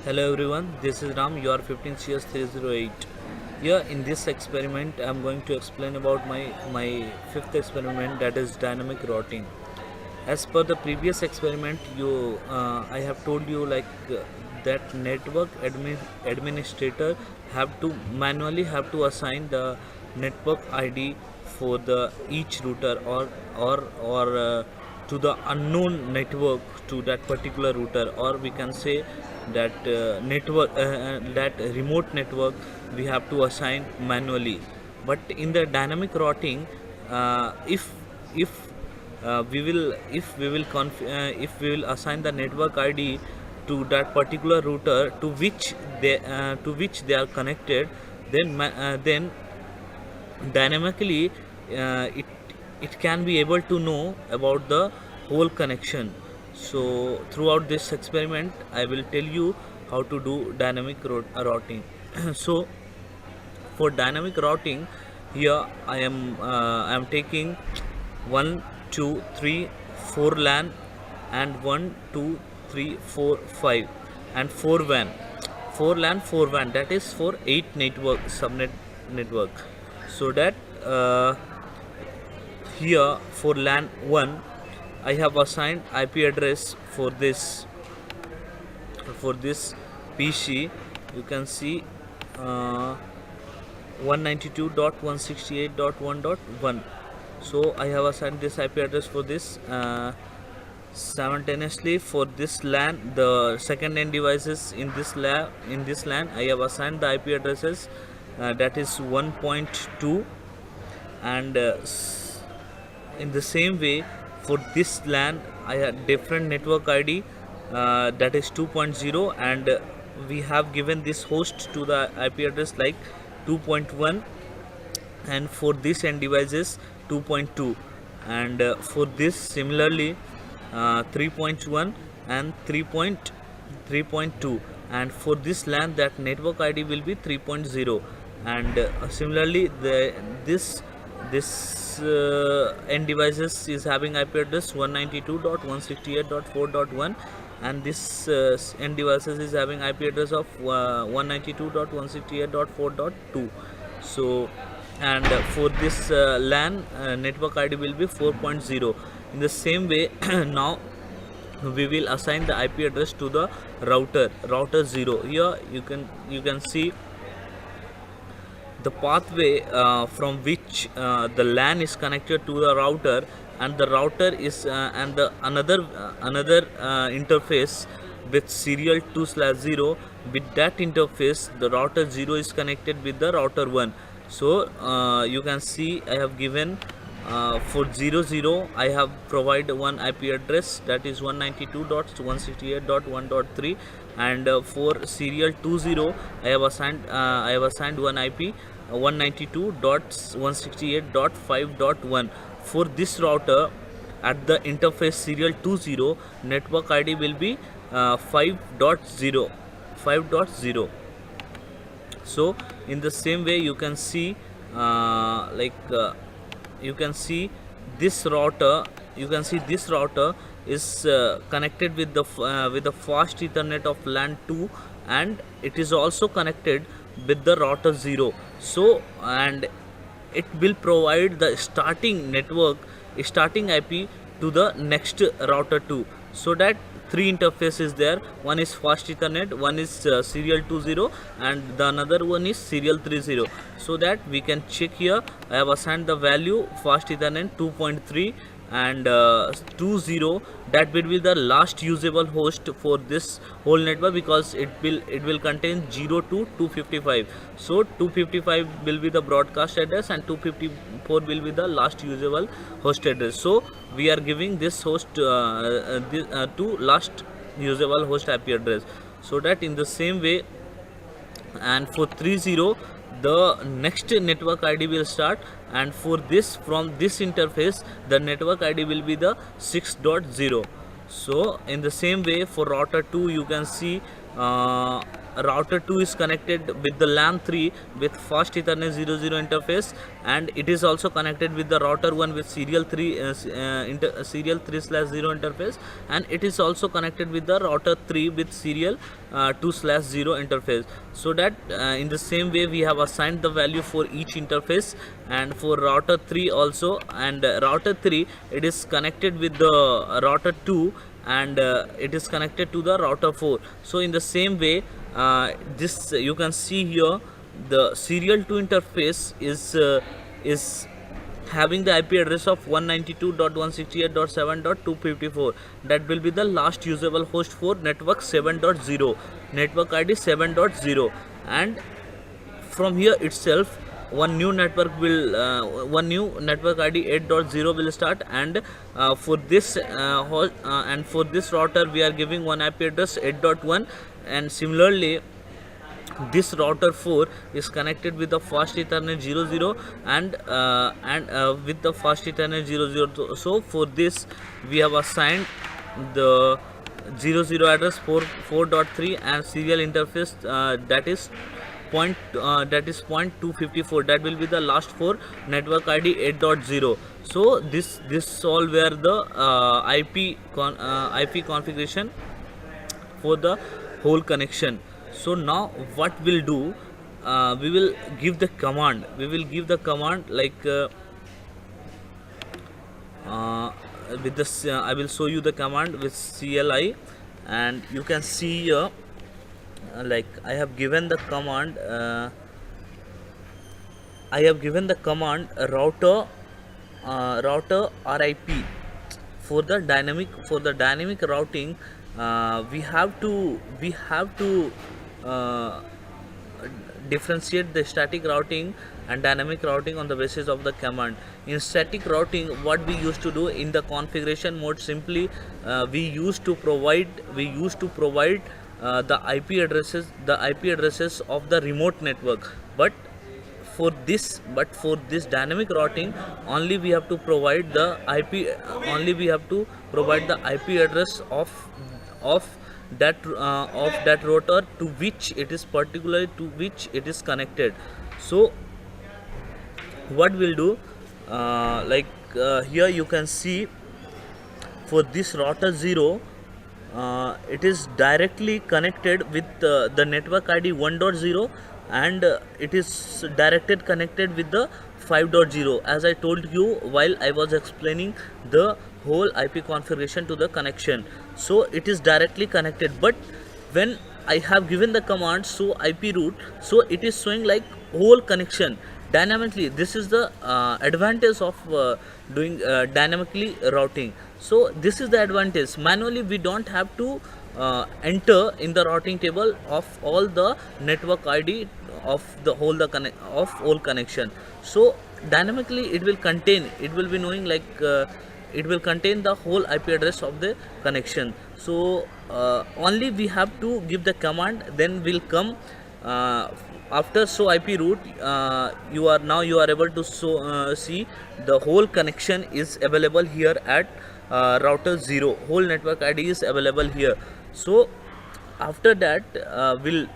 Hello everyone, this is Ram, your 15CS308. Here in this experiment, I am going to explain about my fifth experiment, that is dynamic routing. As per the previous experiment, I have told you that administrator have to manually have to assign the network ID for the each router or to the unknown network to that particular router, or we can say that that remote network we have to assign manually. But in the dynamic routing, if if we will assign the network ID to that particular router to which they are connected, then dynamically it can be able to know about the whole connection. So throughout this experiment I will tell you how to do dynamic routing. So for dynamic routing, here I am taking 1 2 3 4 LAN and 1 2 3 4 5 and 4 WAN. 4 LAN, 4 WAN, that is for 8 network subnet network. So that here for LAN 1 I have assigned IP address for this PC. You can see 192.168.1.1. So I have assigned this IP address for this. Simultaneously for this LAN, the second end devices in this LAN, I have assigned the IP addresses, that is 1.2, and in the same way for this LAN I have different network ID, that is 2.0, and we have given this host to the IP address like 2.1, and for this end devices 2.2, and for this similarly 3.1 and 3.2, and for this LAN that network ID will be 3.0, and similarly this end devices is having IP address 192.168.4.1, and this end devices is having IP address of 192.168.4.2. So and for this LAN network ID will be 4.0. In the same way now we will assign the IP address to the router 0. Here you can see the pathway from which the LAN is connected to the router, and the router is and the another interface with serial 2/0. With that interface, the router 0 is connected with the router 1. So you can see I have given for 00 I have provided one IP address, that is 192.168.1.3, and for serial 20 I have assigned one IP 192.168.5.1. For this router, at the interface serial 20, network ID will be 5.0 5.0. So in the same way you can see you can see this router is connected with the fast ethernet of LAN 2, and it is also connected with the router 0. So and it will provide the starting IP to the next router 2, so that three interfaces there. One is fast ethernet, one is serial 20, and the another one is serial 30. So that we can check here, I have assigned the value fast ethernet 2.3 and 20. That will be the last usable host for this whole network, because it will contain 0 to 255. So 255 will be the broadcast address and 254 will be the last usable host address. So we are giving this host to last usable host IP address, so that in the same way, and for 30 the next network ID will start, and for this from this interface the network ID will be the 6.0. So in the same way for router 2 you can see router 2 is connected with the LAN 3 with fast Ethernet 00 interface, and it is also connected with the router 1 with serial 3 serial 3/0 interface, and it is also connected with the router 3 with serial 2/0 interface. So that in the same way we have assigned the value for each interface, and for router 3 also, and router 3 it is connected with the router 2, and it is connected to the router 4. So in the same way, this you can see here, the serial 2 interface is having the IP address of 192.168.7.254. that will be the last usable host for network 7.0, network ID 7.0, and from here itself one new network ID 8.0 will start, and for this router we are giving one IP address 8.1, and similarly this router 4 is connected with the fast Ethernet 00, and with the fast Ethernet 00. So for this we have assigned the 00 address 4.3 and serial interface that is 0.254. that will be the last for network ID 8.0. So this all were the IP configuration for the whole connection. So now what we'll do, we will give the command like with this I will show you the command with CLI, and you can see here like I have given the command router RIP for the dynamic routing. We have to differentiate the static routing and dynamic routing on the basis of the command. In static routing, what we used to do in the configuration mode, simply we used to provide the IP addresses of the remote network, but for this dynamic routing only we have to provide the IP address of that router to which it is connected. So what we'll do, here you can see for this router 0, it is directly connected with the network ID 1.0, and it is directed connected with the 5.0, as I told you while I was explaining the whole IP configuration to the connection. So it is directly connected, but when I have given the command so IP root, so it is showing like whole connection dynamically. This is the advantage of doing dynamically routing. So this is the advantage. Manually we don't have to enter in the routing table of all the network ID of the whole connection. So dynamically it will be knowing like it will contain the whole IP address of the connection. So only we have to give the command, then will come after show IP root. You are able to see the whole connection is available here at router 0. Whole network ID is available here. So after that I will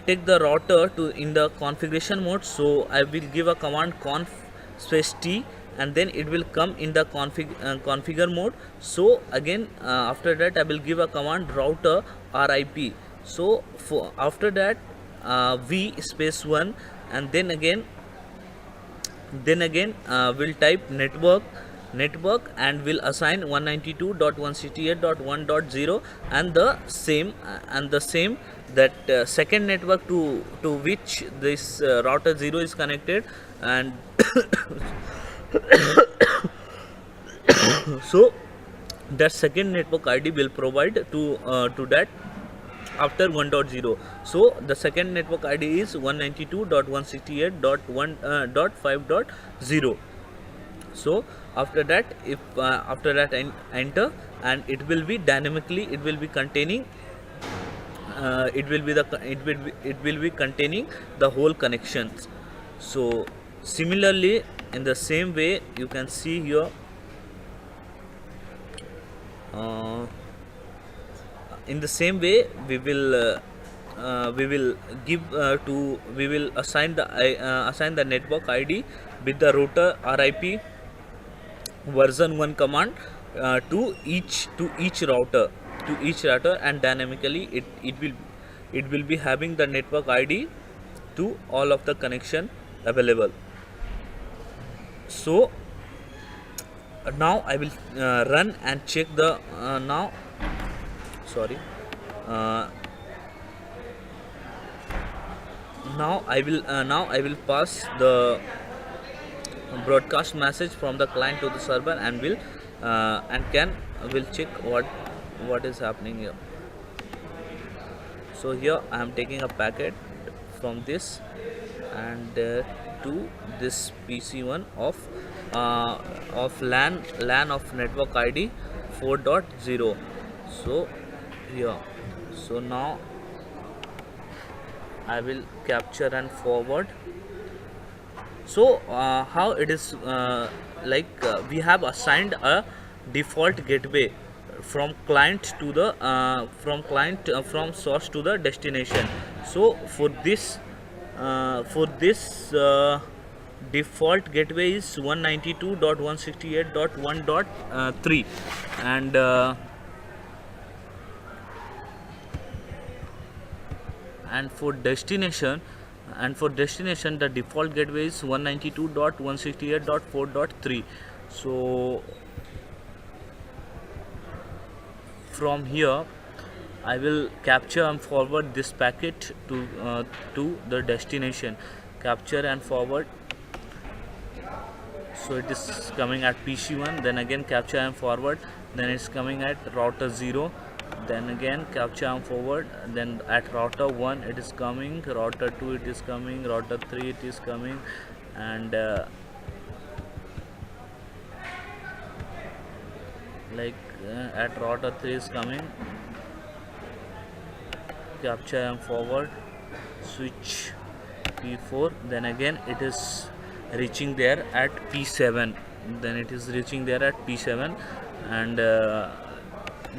take the router to in the configuration mode. So I will give a command conf space t, and then it will come in the configure mode. So again after that I will give a command router RIP. So for after that v space 1, and then again we'll type network and will assign 192.168.1.0 and the same that second network to which this router 0 is connected, and so that second network ID will provide to that after 1.0. So the second network ID is 192.168.1.5.0. So after that, if enter, and it will be dynamically containing containing the whole connections. So similarly, in the same way, you can see here in the same way we will give to we will assign the network ID with the router RIP version 1 command to each router, and dynamically it will be having the network ID to all of the connection available. So now I will run and check the now sorry uh, now I will pass the broadcast message from the client to the server, and will check what is happening here. So here I am taking a packet from this and to this PC1 of LAN of network ID 4.0. So here, so now I will capture and forward. So how it is we have assigned a default gateway from client to the from source to the destination. So for this default gateway is 192.168.1.3, and for destination the default gateway is 192.168.4.3. so from here I will capture and forward this packet to the destination. Capture and forward. So it is coming at PC1, then again capture and forward, then it's coming at router 0, then again capture and forward, then at router 1 it is coming, router 2 it is coming, router 3 it is coming, and at router 3 is coming. Capture and forward, switch P4, then again it is reaching there at P7, and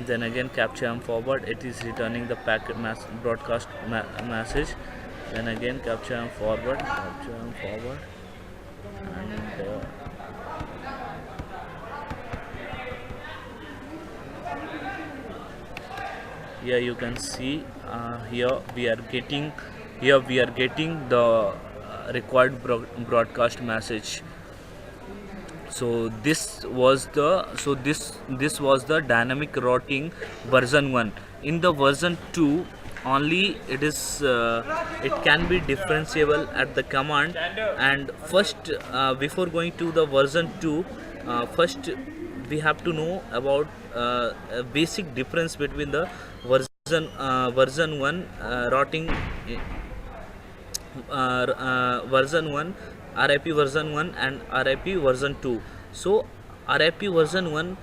then again capture and forward, it is returning the packet broadcast message, then again capture and forward, and here you can see here we are getting the required broadcast message. So this was the dynamic routing version 1. In the version 2 only it can be differentiable at the command. And first before going to the version 2, first we have to know about a basic difference between the version 1 routing version 1, RIP version 1 and RIP version 2. So RIP version 1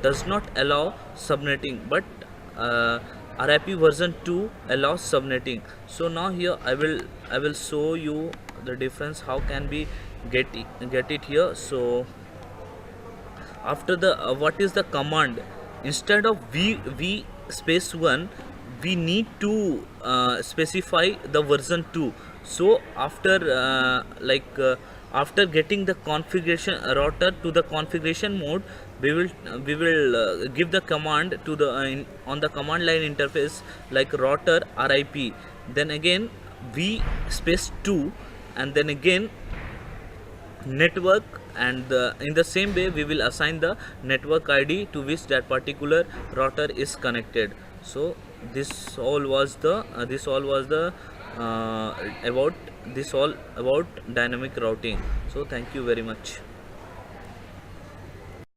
does not allow subnetting, but RIP version 2 allows subnetting. So now here I will show you the difference, how can we get it here. So after the what is the command, instead of v space 1 we need to specify the version 2. So after after getting the configuration router to the configuration mode, we will give the command to the on the command line interface like router RIP, then again v space 2, and then again network, and in the same way we will assign the network ID to which that particular router is connected. So this all was about dynamic routing. So thank you very much.